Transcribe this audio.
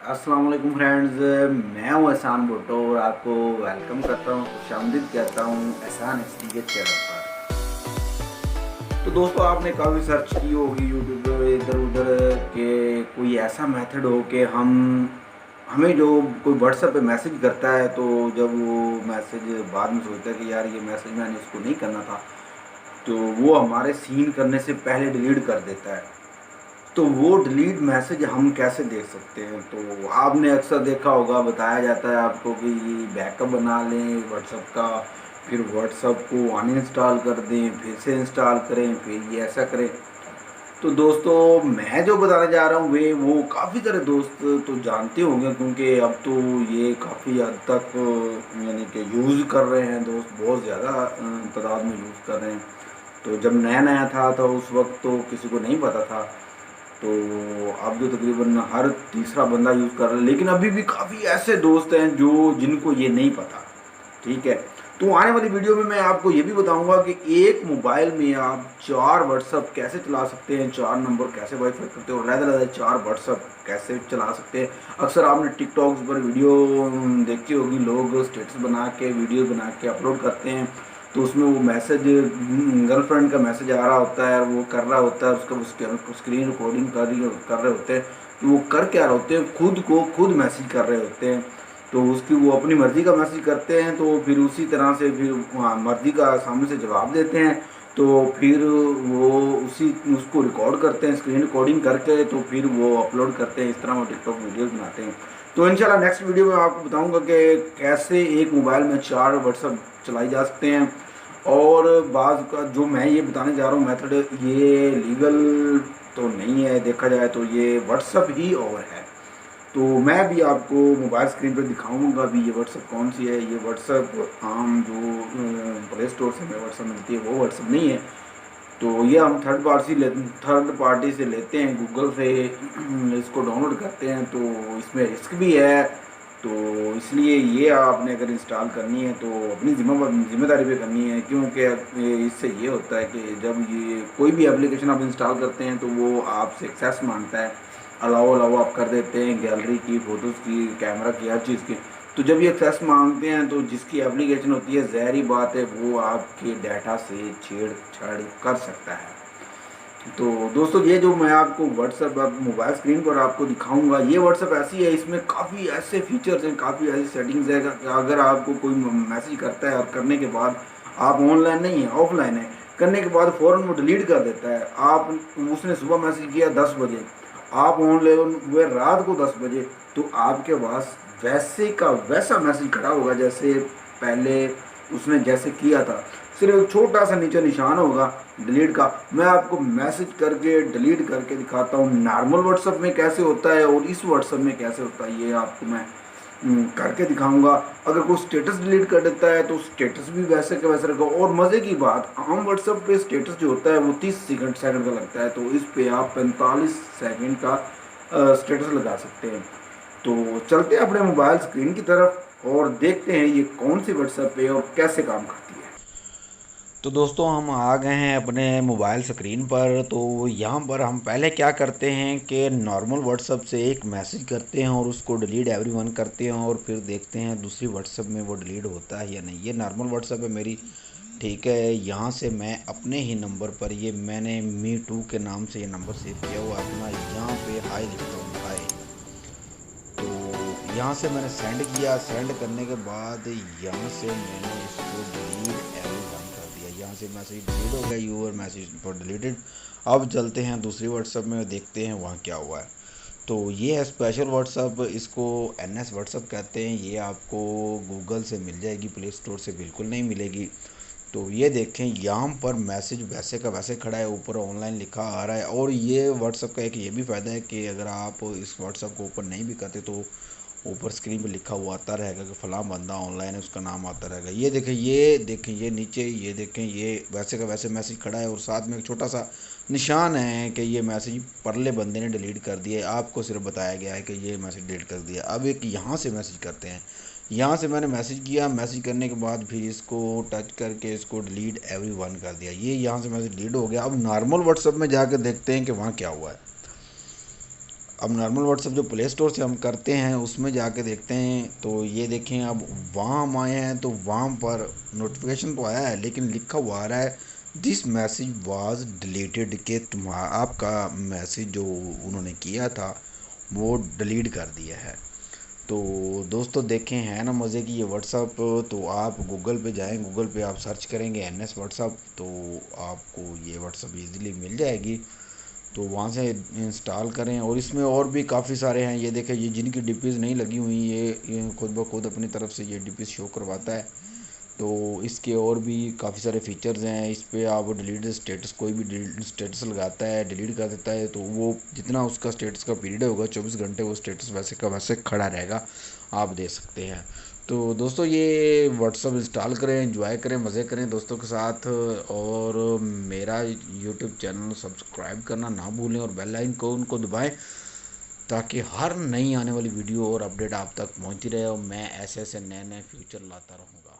अस्सलाम वालेकुम फ्रेंड्स, मैं हूं एहसान भुट्टो और आपको वेलकम करता हूं, खुशामदीद कहता हूं एहसान एसटी के चैनल पर। तो दोस्तों, आपने काफ़ी सर्च की होगी यूट्यूब पर इधर उधर कि कोई ऐसा मेथड हो कि हमें जो कोई व्हाट्सएप पे मैसेज करता है, तो जब वो मैसेज बाद में सोचता है कि यार ये मैसेज मैंने इसको नहीं करना था, तो वो हमारे सीन करने से पहले डिलीट कर देता है। तो वो डिलीट मैसेज हम कैसे देख सकते हैं? तो आपने अक्सर देखा होगा, बताया जाता है आपको कि ये बैकअप बना लें व्हाट्सएप का, फिर व्हाट्सएप को अनइंस्टॉल कर दें, फिर से इंस्टॉल करें, फिर ये ऐसा करें। तो दोस्तों, मैं जो बताने जा रहा हूँ वे वो काफ़ी सारे दोस्त तो जानते होंगे, क्योंकि अब तो ये काफ़ी हद तक यानी कि यूज़ कर रहे हैं दोस्त, बहुत ज़्यादा तादाद में यूज़ कर रहे हैं। तो जब नया नया था तो उस वक्त तो किसी को नहीं पता था, तो अब जो तकरीबन हर तीसरा बंदा यूज़ कर रहा है, लेकिन अभी भी काफ़ी ऐसे दोस्त हैं जो जिनको ये नहीं पता। ठीक है। तो आने वाली वीडियो में मैं आपको ये भी बताऊंगा कि एक मोबाइल में आप 4 व्हाट्सअप कैसे चला सकते हैं, 4 नंबर कैसे वाईफाई करते हो, अलग-अलग 4 व्हाट्सअप कैसे चला सकते हैं। अक्सर आपने टिकटॉक्स पर वीडियो देखी होगी, लोग स्टेटस बना के, वीडियो बना के अपलोड करते हैं। तो उसमें वो मैसेज गर्लफ्रेंड का मैसेज आ रहा होता है, वो कर रहा होता है, उसका उसके स्क्रीन रिकॉर्डिंग कर रहे होते हैं। तो वो कर क्या रहे होते हैं, खुद को खुद मैसेज कर रहे होते हैं। तो उसकी वो अपनी मर्ज़ी का मैसेज करते हैं, तो फिर उसी तरह से फिर मर्ज़ी का सामने से जवाब देते हैं। तो फिर वो उसी उसको रिकॉर्ड करते हैं, स्क्रीन रिकॉर्डिंग करके, तो फिर वो अपलोड करते हैं। इस तरह वो टिकटॉक वीडियोस बनाते हैं। तो इंशाल्लाह नेक्स्ट वीडियो में आपको बताऊंगा कि कैसे एक मोबाइल में 4 व्हाट्सएप चलाई जा सकते हैं। और बाज़ का जो मैं ये बताने जा रहा हूँ मेथड, ये लीगल तो नहीं है, देखा जाए तो ये व्हाट्सएप ही और है। तो मैं भी आपको मोबाइल स्क्रीन पर दिखाऊंगा अभी ये व्हाट्सएप कौन सी है। ये व्हाट्सएप आम जो प्ले स्टोर से हमें व्हाट्सएप मिलती है वो व्हाट्सएप नहीं है। तो ये हम थर्ड पार्टी से लेते हैं, गूगल से इसको डाउनलोड करते हैं। तो इसमें रिस्क भी है, तो इसलिए ये आपने अगर इंस्टॉल करनी है तो अपनी जिम्मेदारी पे करनी है, क्योंकि इससे ये होता है कि जब ये कोई भी एप्लीकेशन आप इंस्टॉल करते हैं तो वो आपसे एक्सेस मांगता है। अलाउ अलाउ आप कर देते हैं, गैलरी की, फ़ोटोज़ की, कैमरा की, हर चीज़ की। तो जब ये एक्सेस मांगते हैं तो जिसकी एप्लीकेशन होती है, ज़ाहिर बात है वो आपके डाटा से छेड़छाड़ कर सकता है। तो दोस्तों, ये जो मैं आपको व्हाट्सएप मोबाइल स्क्रीन पर आपको दिखाऊंगा, ये व्हाट्सएप ऐसी है, इसमें काफ़ी ऐसे फीचर्स हैं, काफ़ी ऐसी सेटिंग्स है कि अगर आपको कोई मैसेज करता है और करने के बाद आप ऑनलाइन नहीं है, ऑफलाइन है, करने के बाद फ़ौरन वो डिलीट कर देता है। आप उसने सुबह मैसेज किया 10 बजे, आप ऑनलाइन हुए रात को 10 बजे, तो आपके पास वैसे का वैसा मैसेज खड़ा होगा जैसे पहले उसने जैसे किया था। सिर्फ एक छोटा सा नीचे निशान होगा डिलीट का। मैं आपको मैसेज करके डिलीट करके दिखाता हूँ नॉर्मल व्हाट्सएप में कैसे होता है और इस व्हाट्सएप में कैसे होता है, ये आपको मैं करके दिखाऊंगा। अगर कोई स्टेटस डिलीट कर देता है तो स्टेटस भी वैसे का वैसे रखा। और मज़े की बात, आम व्हाट्सएप पे स्टेटस जो होता है वो 30 सेकंड का लगता है, तो इस पे आप 45 सेकंड का स्टेटस लगा सकते हैं। तो चलते हैं अपने मोबाइल स्क्रीन की तरफ और देखते हैं ये कौन सी व्हाट्सएप है और कैसे काम करती है। तो दोस्तों, हम आ गए हैं अपने मोबाइल स्क्रीन पर। तो यहाँ पर हम पहले क्या करते हैं कि नॉर्मल व्हाट्सएप से एक मैसेज करते हैं और उसको डिलीट एवरीवन करते हैं, और फिर देखते हैं दूसरी व्हाट्सएप में वो डिलीट होता है या नहीं। ये नॉर्मल व्हाट्सएप है मेरी, ठीक है। यहाँ से मैं अपने ही नंबर पर, ये मैंने मी2 के नाम से ये नंबर सेव किया हुआ अपना, यहाँ पे हाई लिखता हूँ, हाई। तो यहाँ से मैंने सेंड किया। सेंड करने के बाद यहाँ से मैंने इसको डिलीट एवरीवन कर दिया। यहाँ से मैसेज डिलीट हो गया, यूर मैसेज फॉर डिलीटेड। अब चलते हैं दूसरी व्हाट्सएप में, देखते हैं वहाँ क्या हुआ है। तो ये है स्पेशल व्हाट्सएप, इसको NS व्हाट्सएप कहते हैं। ये आपको गूगल से मिल जाएगी, प्ले स्टोर से बिल्कुल नहीं मिलेगी। तो ये देखें, यहाँ पर मैसेज वैसे का वैसे खड़ा है, ऊपर ऑनलाइन लिखा आ रहा है। और ये व्हाट्सएप का एक ये भी फ़ायदा है कि अगर आप इस व्हाट्सएप को ओपन नहीं भी करते तो ऊपर स्क्रीन पे लिखा हुआ आता रहेगा कि फ़लाँ बंदा ऑनलाइन है, उसका नाम आता रहेगा। ये देखें, ये देखें, ये नीचे ये देखें, ये वैसे का वैसे मैसेज खड़ा है और साथ में एक छोटा सा निशान है कि ये मैसेज परले बंदे ने डिलीट कर दिया है। आपको सिर्फ बताया गया है कि ये मैसेज डिलीट कर दिया। अब एक यहाँ से मैसेज करते हैं। यहाँ से मैंने मैसेज किया, मैसेज करने के बाद फिर इसको टच करके इसको डिलीट एवरीवन कर दिया। ये यहाँ से मैसेज डिलीट हो गया। अब नॉर्मल व्हाट्सएप में जाकर देखते हैं कि वहाँ क्या हुआ है। अब नॉर्मल व्हाट्सअप जो प्ले स्टोर से हम करते हैं उसमें जाके देखते हैं तो ये देखें, अब वहाँ हम आए हैं तो वहाँ पर नोटिफिकेशन तो आया है लेकिन लिखा हुआ आ रहा है दिस मैसेज वाज डिलीटेड, के तुम्हारा आपका मैसेज जो उन्होंने किया था वो डिलीट कर दिया है। तो दोस्तों देखें, है ना मज़े की ये व्हाट्सअप। तो आप गूगल पे जाएं, गूगल पे आप सर्च करेंगे NS व्हाट्सअप तो आपको ये व्हाट्सअप इजीली मिल जाएगी। तो वहाँ से इंस्टॉल करें। और इसमें और भी काफ़ी सारे हैं, ये देखें, ये जिनकी डीपीज़ नहीं लगी हुई ये खुद ब खुद अपनी तरफ से ये डीपीज़ शो करवाता है। तो इसके और भी काफ़ी सारे फीचर्स हैं। इस पर आप डिलीट स्टेटस, कोई भी डिलीट स्टेटस लगाता है डिलीट कर देता है तो वो जितना उसका स्टेटस का पीरियड होगा 24 घंटे वो स्टेटस वैसे का वैसे खड़ा रहेगा, आप दे सकते हैं। तो दोस्तों ये व्हाट्सअप इंस्टॉल करें, एंजॉय करें, मज़े करें दोस्तों के साथ। और मेरा यूट्यूब चैनल सब्सक्राइब करना ना भूलें और बेल आइकन को उनको दबाएं ताकि हर नई आने वाली वीडियो और अपडेट आप तक पहुंचती रहे और मैं ऐसे ऐसे नए नए फीचर लाता रहूँगा।